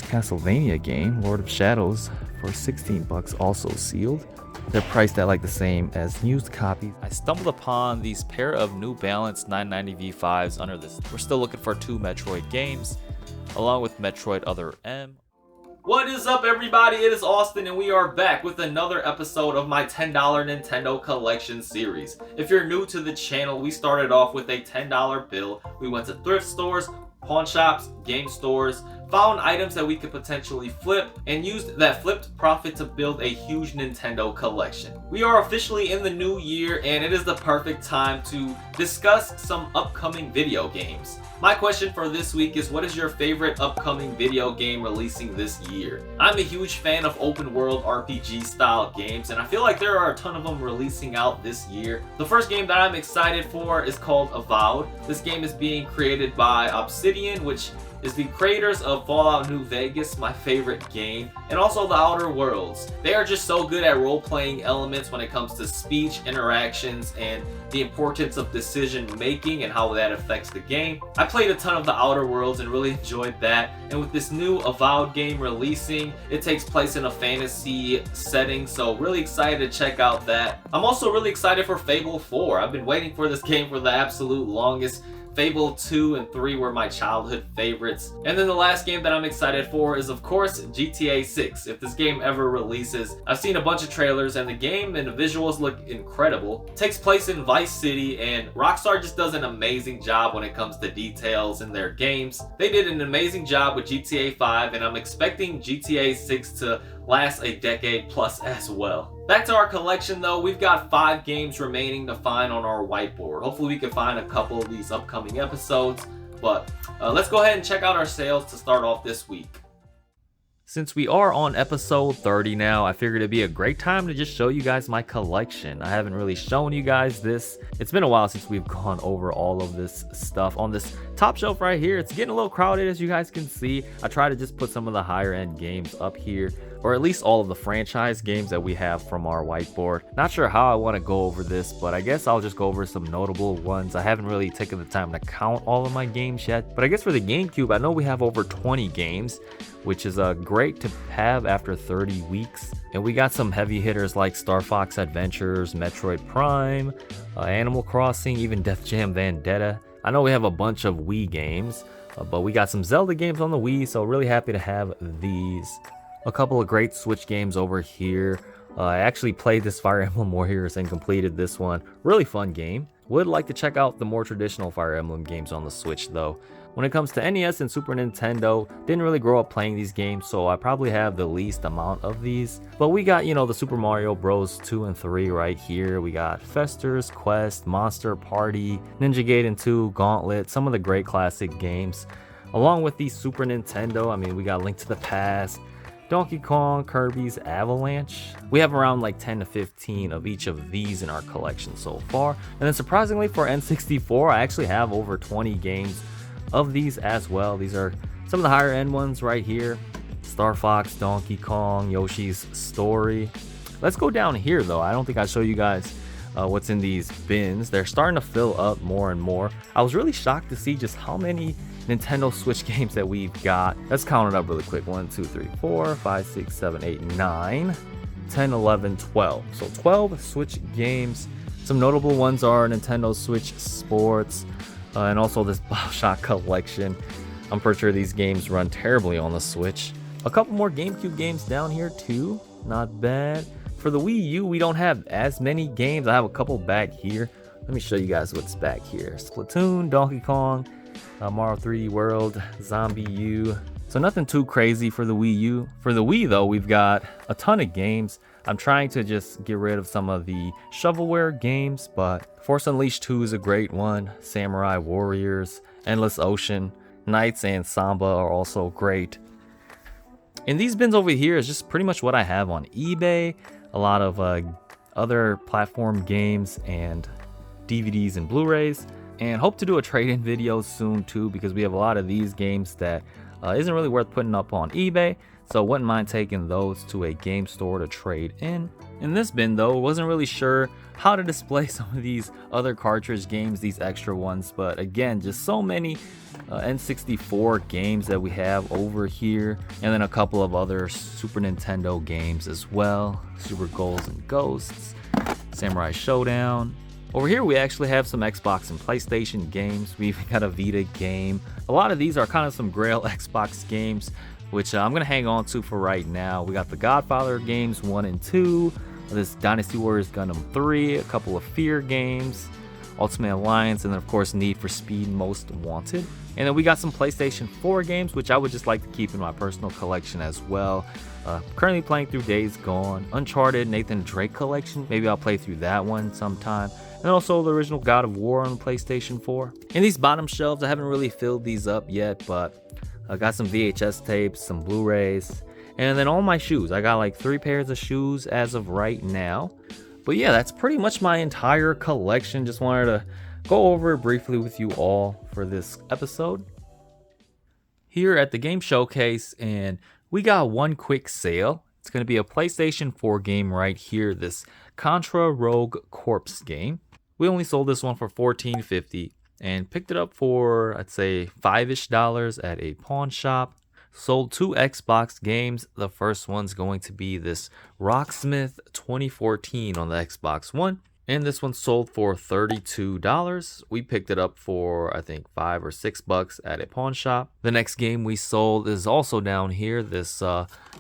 Castlevania game, Lord of Shadows, for 16 bucks, also sealed. They're priced at like the same as used copies. I stumbled upon these pair of New Balance 990 V5s under this. We're still looking for 2 Metroid games, along with Metroid Other M. What is up, everybody? It is Austin, and we are back with another episode of my $10 Nintendo collection series. If you're new to the channel, we started off with a $10 bill. We went to thrift stores, pawn shops, game stores, found items that we could potentially flip, and used that flipped profit to build a huge Nintendo collection. We are officially in the new year, and it is the perfect time to discuss some upcoming video games. My question for this week is, what is your favorite upcoming video game releasing this year? I'm a huge fan of open world RPG style games, and I feel like there are a ton of them releasing out this year. The first game that I'm excited for is called Avowed. This game is being created by Obsidian, which is the creators of Fallout New Vegas, my favorite game, and also The Outer Worlds. They are just so good at role-playing elements when it comes to speech, interactions, and the importance of decision making and how that affects the game. I played a ton of The Outer Worlds and really enjoyed that, and with this new Avowed game releasing, it takes place in a fantasy setting, so really excited to check out that. I'm also really excited for Fable 4. I've been waiting for this game for the absolute longest. Fable 2 and 3 were my childhood favorites. And then the last game that I'm excited for is, of course, GTA 6. If this game ever releases, I've seen a bunch of trailers and the game and the visuals look incredible. It takes place in Vice City, and Rockstar just does an amazing job when it comes to details in their games. They did an amazing job with GTA 5, and I'm expecting GTA 6 to last a decade plus as well. Back to our collection though, we've got 5 games remaining to find on our whiteboard. Hopefully we can find a couple of these upcoming episodes, but let's go ahead and check out our sales to start off this week. Since we are on episode 30 now, I figured it'd be a great time to just show you guys my collection. I haven't really shown you guys this. It's been a while since we've gone over all of this stuff on this top shelf right here. It's getting a little crowded, as you guys can see. I try to just put some of the higher end games up here, or at least all of the franchise games that we have from our whiteboard. Not sure how I want to go over this, but I guess I'll just go over some notable ones. I haven't really taken the time to count all of my games yet, but I guess for the GameCube, I know we have over 20 games, which is great to have after 30 weeks. And we got some heavy hitters like Star Fox Adventures, Metroid Prime, Animal Crossing, even Def Jam Vendetta. I know we have a bunch of Wii games, but we got some Zelda games on the Wii, so really happy to have these. A couple of great Switch games over here. I actually played this Fire Emblem Warriors and completed this one. Really fun game. Would like to check out the more traditional Fire Emblem games on the Switch though. When it comes to NES and Super Nintendo, didn't really grow up playing these games, so I probably have the least amount of these. But we got, the Super Mario Bros. 2 and 3 right here. We got Fester's Quest, Monster Party, Ninja Gaiden 2, Gauntlet, some of the great classic games. Along with the Super Nintendo, we got Link to the Past, Donkey Kong, Kirby's Avalanche. We have around like 10 to 15 of each of these in our collection so far. And then surprisingly for N64, I actually have over 20 games of these as well. These are some of the higher end ones right here. Star Fox, Donkey Kong, Yoshi's Story. Let's go down here though. I don't think I show you guys what's in these bins. They're starting to fill up more and more. I was really shocked to see just how many Nintendo Switch games that we've got. Let's count it up really quick. 1, 2, 3, 4, 5, 6, 7, 8, 9, 10, 11, 12. So 12 Switch games. Some notable ones are Nintendo Switch Sports, and also this BioShock collection. I'm pretty sure these games run terribly on the Switch. A couple more GameCube games down here too. Not bad. For the Wii U, we don't have as many games. I have a couple back here. Let me show you guys what's back here. Splatoon, Donkey Kong, Mario 3D World, Zombie U. So nothing too crazy for the Wii U. For the Wii though, we've got a ton of games. I'm trying to just get rid of some of the shovelware games, but Force Unleashed 2 is a great one. Samurai Warriors, Endless Ocean, Knights, and Samba are also great. And these bins over here is just pretty much what I have on eBay. A lot of other platform games and DVDs and Blu-rays. And hope to do a trade-in video soon too, because we have a lot of these games that isn't really worth putting up on eBay, so wouldn't mind taking those to a game store to trade in. In this bin though, wasn't really sure how to display some of these other cartridge games, these extra ones, but again, just so many N64 games that we have over here, and then a couple of other Super Nintendo games as well. Super Goals and Ghosts, Samurai Showdown. Over here we actually have some Xbox and PlayStation games. We even got a Vita game. A lot of these are kind of some Grail Xbox games, which I'm gonna hang on to for right now. We got the Godfather games 1 and 2, this Dynasty Warriors Gundam 3, a couple of Fear games, Ultimate Alliance, and then of course Need for Speed Most Wanted. And then we got some PlayStation 4 games, which I would just like to keep in my personal collection as well. Currently playing through Days Gone, Uncharted, Nathan Drake collection. Maybe I'll play through that one sometime. And also the original God of War on PlayStation 4. In these bottom shelves, I haven't really filled these up yet, but I got some VHS tapes, some Blu-rays, and then all my shoes. I got like 3 pairs of shoes as of right now. But yeah, that's pretty much my entire collection. Just wanted to go over it briefly with you all for this episode. Here at the Game Showcase, and we got one quick sale. It's going to be a PlayStation 4 game right here, this Contra Rogue Corpse game. We only sold this one for $14.50 and picked it up for, I'd say, $5-ish at a pawn shop. Sold 2 Xbox games. The first one's going to be this Rocksmith 2014 on the Xbox One. And this one sold for $32. We picked it up for, I think, $5 or $6 at a pawn shop. The next game we sold is also down here, this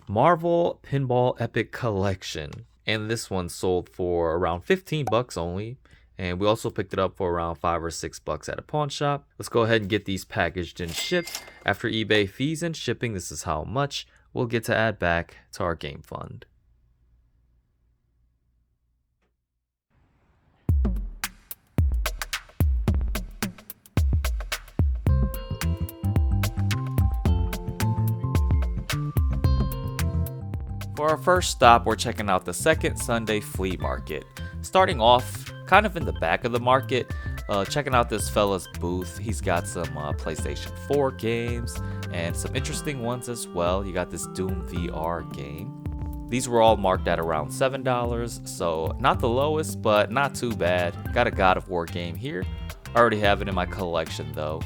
Marvel Pinball Epic Collection. And this one sold for around $15 only. And we also picked it up for around $5 or $6 at a pawn shop. Let's go ahead and get these packaged and shipped. After eBay fees and shipping, this is how much we'll get to add back to our game fund. For our first stop, we're checking out the Second Sunday Flea Market. Starting off kind of in the back of the market, checking out this fella's booth. He's got some PlayStation 4 games and some interesting ones as well. You got this Doom VR game. These were all marked at around $7, so not the lowest, but not too bad. Got a God of War game here. I already have it in my collection though.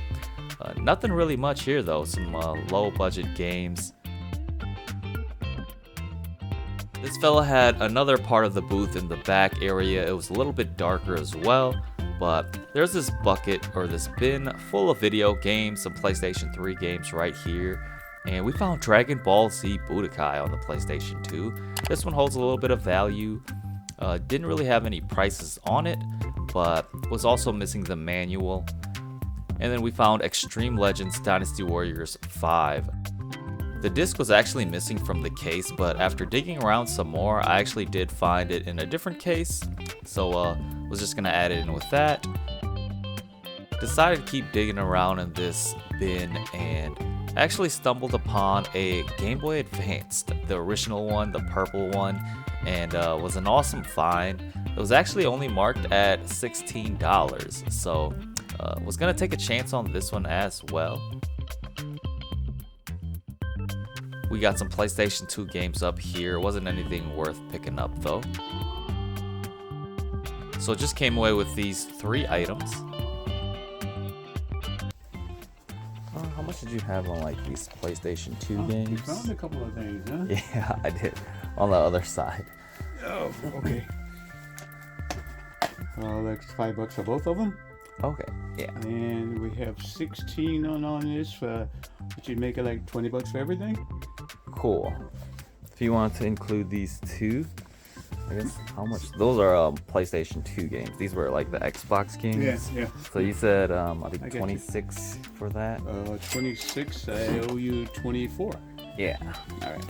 Nothing really much here though, some low budget games. This fella had another part of the booth in the back area. It was a little bit darker as well, but there's this bucket or this bin full of video games, some PlayStation 3 games right here. And we found Dragon Ball Z Budokai on the PlayStation 2. This one holds a little bit of value. Didn't really have any prices on it, but was also missing the manual. And then we found Extreme Legends Dynasty Warriors 5. The disc was actually missing from the case, but after digging around some more, I actually did find it in a different case. So was just gonna add it in with that. Decided to keep digging around in this bin and actually stumbled upon a Game Boy Advance, the original one, the purple one, and was an awesome find. It was actually only marked at $16, so was gonna take a chance on this one as well. We got some PlayStation 2 games up here. Wasn't anything worth picking up though. So just came away with these 3 items. How much did you have on like these PlayStation 2 games? You found a couple of things, huh? Yeah, I did. On the other side. Oh, okay. That's $5 for both of them. Okay, yeah. And we have 16 on this, which would make it like $20 for everything. Cool. If you want to include these 2, I guess how much? Those are PlayStation 2 games. These were like the Xbox games. Yeah. So you said I think 26 for that. 26. I owe you 24. Yeah. All right.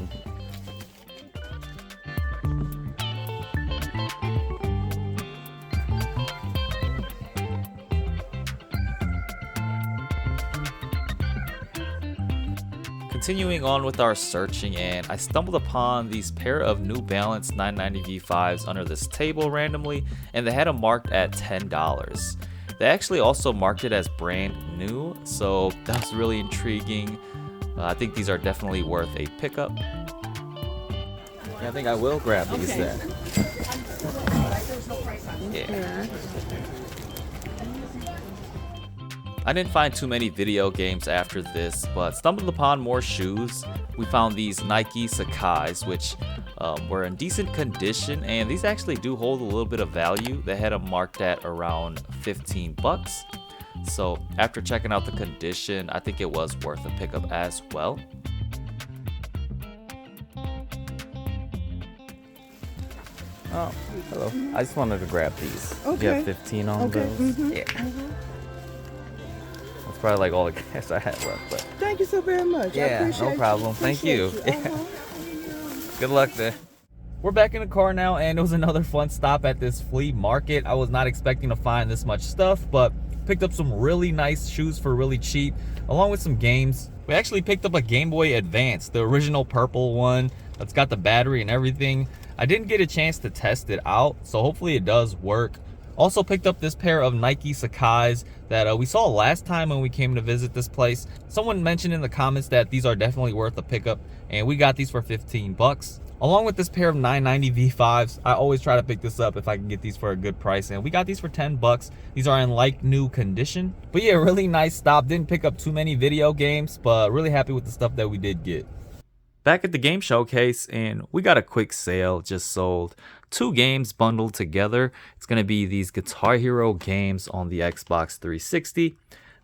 Continuing on with our searching, and I stumbled upon these pair of New Balance 990 V5s under this table randomly, and they had them marked at $10. They actually also marked it as brand new, so that was really intriguing. I think these are definitely worth a pickup. Yeah, I think I will grab these then. Yeah. I didn't find too many video games after this, but stumbled upon more shoes. We found these Nike Sakai's, which were in decent condition, and these actually do hold a little bit of value. They had them marked at around 15 bucks. So after checking out the condition, I think it was worth a pickup as well. Oh, hello. I just wanted to grab these. Okay. You have 15 on those? Yeah. That's probably like all the cash I had left, but Thank you so very much. I yeah, appreciate no problem. Thank you. Appreciate you. Good luck there. We're back in the car now, and it was another fun stop at this flea market. I was not expecting to find this much stuff, but picked up some really nice shoes for really cheap, along with some games. We actually picked up a Game Boy Advance, the original purple one that's got the battery and everything. I didn't get a chance to test it out, so hopefully it does work. Also picked up this pair of Nike Sakai's that we saw last time when we came to visit this place. Someone mentioned in the comments that these are definitely worth a pickup, and we got these for 15 bucks. Along with this pair of 990 V5s, I always try to pick this up if I can get these for a good price, and we got these for 10 bucks. These are in like new condition. But yeah, really nice stop. Didn't pick up too many video games, but really happy with the stuff that we did get. Back at the game showcase, and we got a quick sale. Just sold 2 games bundled together. It's going to be these Guitar Hero games on the Xbox 360.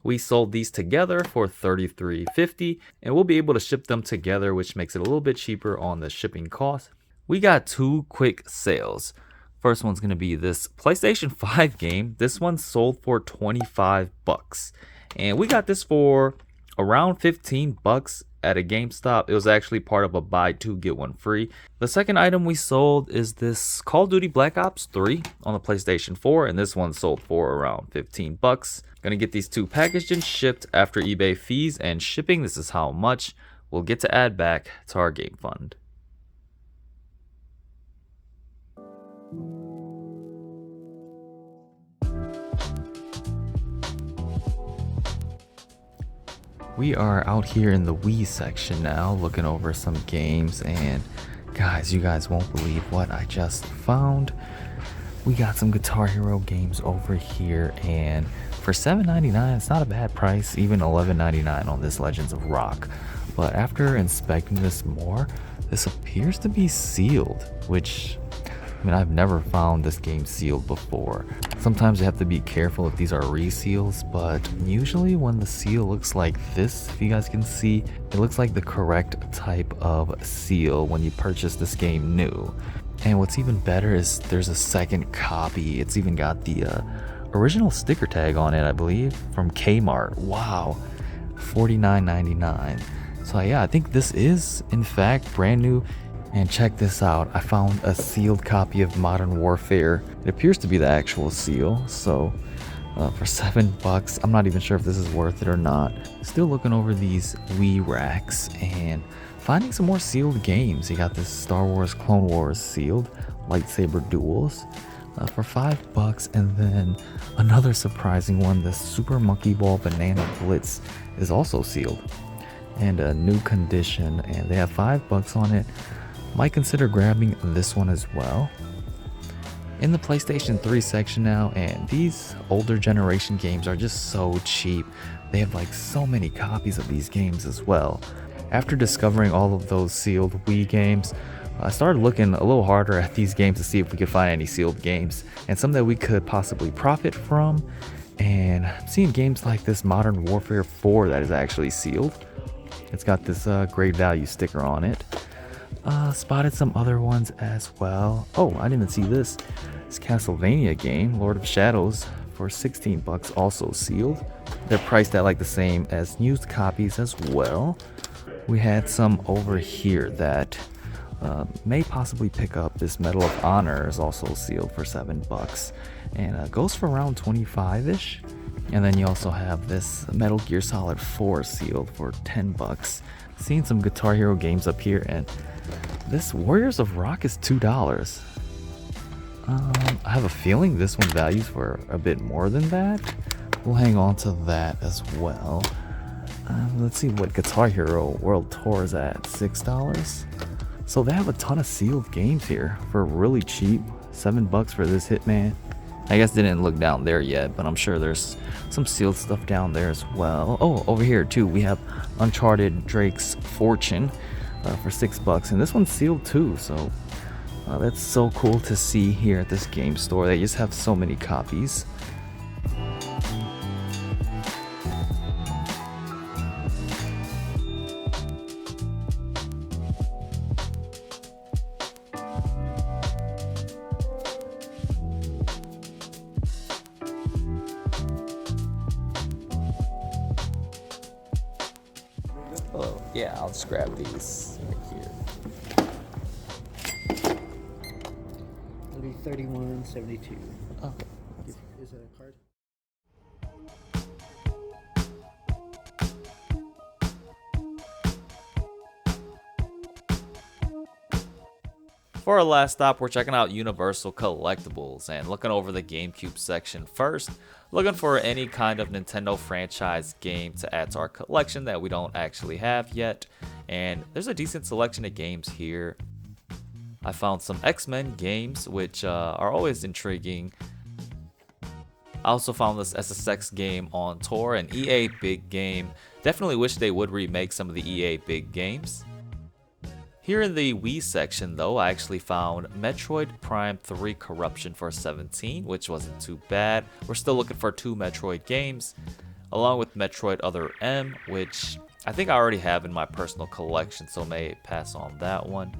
We sold these together for $33.50, and we'll be able to ship them together, which makes it a little bit cheaper on the shipping cost. We got 2 quick sales. First one's going to be this PlayStation 5 game. This one sold for 25 bucks, and we got this for around 15 bucks at a GameStop. It was actually part of a buy 2 get 1 free. The second item we sold is this Call of Duty Black Ops 3 on the PlayStation 4, and this one sold for around 15 bucks. Gonna get these 2 packaged and shipped after eBay fees and shipping. This is how much we'll get to add back to our game fund. We are out here in the Wii section now, looking over some games, and guys, you guys won't believe what I just found. We got some Guitar Hero games over here, and for $7.99, it's not a bad price, even $11.99 on this Legends of Rock. But after inspecting this more, this appears to be sealed, which, I mean, I've never found this game sealed before. Sometimes you have to be careful if these are reseals, but usually when the seal looks like this, if you guys can see, it looks like the correct type of seal when you purchase this game new. And what's even better is there's a second copy. It's even got the original sticker tag on it, I believe, from Kmart. Wow, $49.99. So yeah, I think this is in fact brand new. And check this out, I found a sealed copy of Modern Warfare. It appears to be the actual seal, so for 7 bucks, I'm not even sure if this is worth it or not. Still looking over these Wii racks and finding some more sealed games. You got this Star Wars Clone Wars sealed, lightsaber duels, for 5 bucks, and then another surprising one, the Super Monkey Ball Banana Blitz is also sealed and a new condition, and they have 5 bucks on it. Might consider grabbing this one as well. In the PlayStation 3 section now, and these older generation games are just so cheap. They have like so many copies of these games as well. After discovering all of those sealed Wii games, I started looking a little harder at these games to see if we could find any sealed games and some that we could possibly profit from. And I'm seeing games like this Modern Warfare 4 that is actually sealed. It's got this great value sticker on it. Spotted some other ones as well. Oh, I didn't even see this. This Castlevania game, Lord of Shadows, for 16 bucks, also sealed. They're priced at like the same as used copies as well. We had some over here that may possibly pick up. This Medal of Honor is also sealed for 7 bucks and goes for around 25-ish. And then you also have this Metal Gear Solid 4 sealed for 10 bucks. Seeing some Guitar Hero games up here, and this Warriors of Rock is $2. I have a feeling this one values for a bit more than that. We'll hang on to that as well. Let's see what Guitar Hero World Tour is at, $6. So they have a ton of sealed games here for really cheap, $7 for this Hitman. I guess they didn't look down there yet, but I'm sure there's some sealed stuff down there as well. Oh, over here too, we have Uncharted Drake's Fortune for $6, and this one's sealed too. So that's so cool to see here at this game store. They just have so many copies. Oh, yeah, I'll just grab these right here. It'll be 31.72. Okay. Is that a card? For our last stop, we're checking out Universal Collectibles and looking over the GameCube section first, looking for any kind of Nintendo franchise game to add to our collection that we don't actually have yet. And there's a decent selection of games here. I found some X-Men games, which are always intriguing. I also found this SSX game on tour, an EA big game. Definitely wish they would remake some of the EA big games. Here in the Wii section though, I actually found Metroid Prime 3 Corruption for $17, which wasn't too bad. We're still looking for 2 Metroid games, along with Metroid Other M, which I think I already have in my personal collection, so may pass on that one.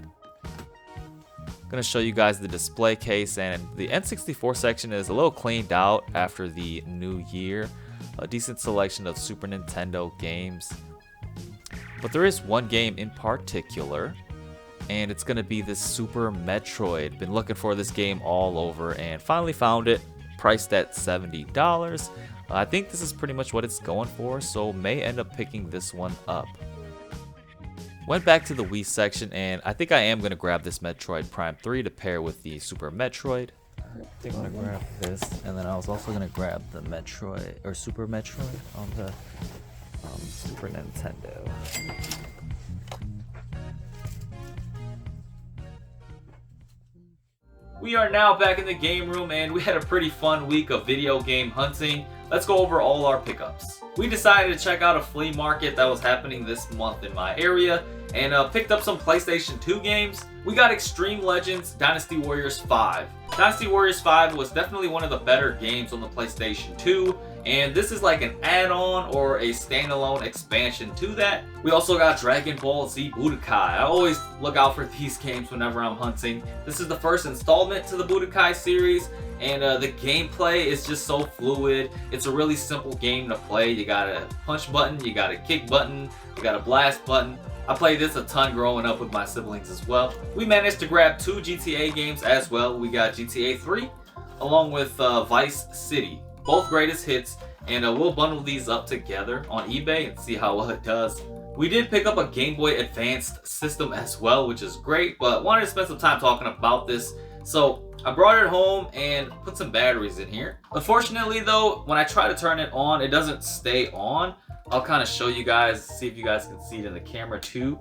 Gonna show you guys the display case, and the N64 section is a little cleaned out after the new year. A decent selection of Super Nintendo games. But there is one game in particular, and it's gonna be this Super Metroid. Been looking for this game all over and finally found it, priced at $70. I think this is pretty much what it's going for, so may end up picking this one up. Went back to the Wii section, and I think I am gonna grab this Metroid Prime 3 to pair with the Super Metroid. I think I'm gonna grab this, and then I was also gonna grab the Metroid or Super Metroid on the Super Nintendo. We are now back in the game room, and we had a pretty fun week of video game hunting. Let's go over all our pickups. We decided to check out a flea market that was happening this month in my area, and picked up some PlayStation 2 games. We got Extreme Legends Dynasty Warriors 5. Dynasty Warriors 5 was definitely one of the better games on the PlayStation 2, and this is like an add-on or a standalone expansion to that. We also got Dragon Ball Z Budokai. I always look out for these games whenever I'm hunting. This is the first installment to the Budokai series, and the gameplay is just so fluid. It's a really simple game to play. You got a punch button, you got a kick button, you got a blast button. I played this a ton growing up with my siblings as well. We managed to grab 2 GTA games as well. We got GTA 3 along with Vice City. Both greatest hits, and we'll bundle these up together on eBay and see how well it does. We did pick up a Game Boy Advanced system as well, which is great, but wanted to spend some time talking about this. So I brought it home and put some batteries in here. Unfortunately though, when I try to turn it on, it doesn't stay on. I'll kind of show you guys, see if you guys can see it in the camera too.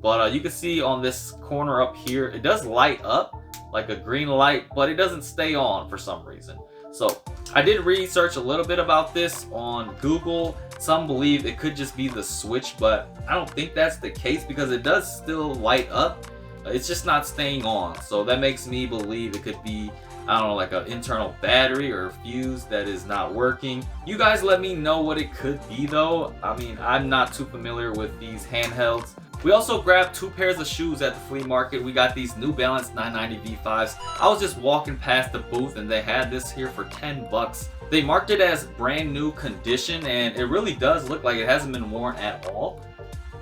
But you can see on this corner up here, it does light up like a green light, but it doesn't stay on for some reason. So I did research a little bit about this on Google. Some believe it could just be the switch, but I don't think that's the case because it does still light up. It's just not staying on. So that makes me believe it could be, I don't know, like an internal battery or a fuse that is not working. You guys let me know what it could be though. I mean, I'm not too familiar with these handhelds. We also grabbed 2 pairs of shoes at the flea market. We got these New Balance 990 V5s. I was just walking past the booth and they had this here for 10 bucks. They marked it as brand new condition, and it really does look like it hasn't been worn at all.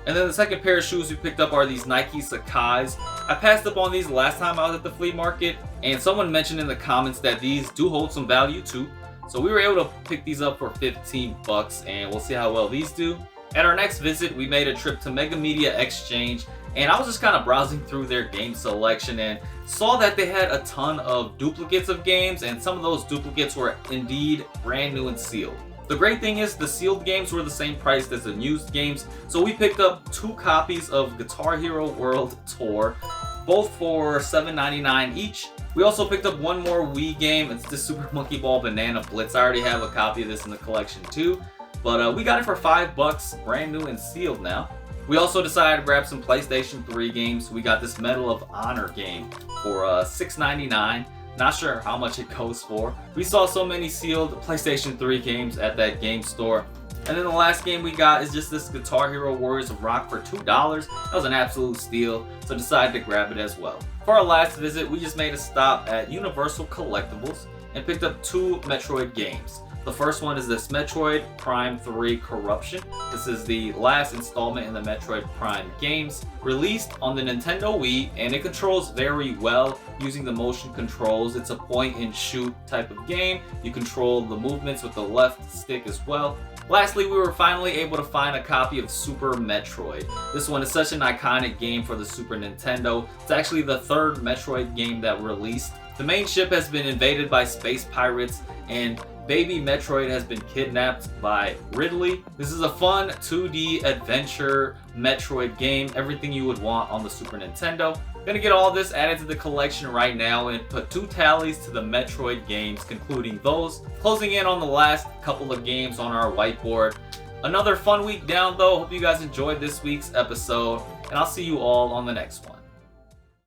And then the second pair of shoes we picked up are these Nike Sakai's. I passed up on these last time I was at the flea market, and someone mentioned in the comments that these do hold some value too. So we were able to pick these up for 15 bucks, and we'll see how well these do. At our next visit, we made a trip to Mega Media Xchange, and I was just kind of browsing through their game selection and saw that they had a ton of duplicates of games, and some of those duplicates were indeed brand new and sealed. The great thing is the sealed games were the same price as the used games, so we picked up 2 copies of Guitar Hero World Tour, both for $7.99 each. We also picked up one more Wii game. It's the Super Monkey Ball Banana Blitz. I already have a copy of this in the collection too, but we got it for $5, brand new and sealed now. We also decided to grab some PlayStation 3 games. We got this Medal of Honor game for $6.99. Not sure how much it goes for. We saw so many sealed PlayStation 3 games at that game store. And then the last game we got is just this Guitar Hero Warriors of Rock for $2. That was an absolute steal, so decided to grab it as well. For our last visit, we just made a stop at Universal Collectibles and picked up 2 Metroid games. The first one is this Metroid Prime 3 Corruption. This is the last installment in the Metroid Prime games, released on the Nintendo Wii, and it controls very well using the motion controls. It's a point and shoot type of game. You control the movements with the left stick as well. Lastly, we were finally able to find a copy of Super Metroid. This one is such an iconic game for the Super Nintendo. It's actually the 3rd Metroid game that released. The main ship has been invaded by space pirates, and baby Metroid has been kidnapped by Ridley. This is a fun 2D adventure Metroid game, everything you would want on the Super Nintendo. Gonna get all this added to the collection right now and put 2 tallies to the Metroid games, concluding those. Closing in on the last couple of games on our whiteboard. Another fun week down though. Hope you guys enjoyed this week's episode, and I'll see you all on the next one.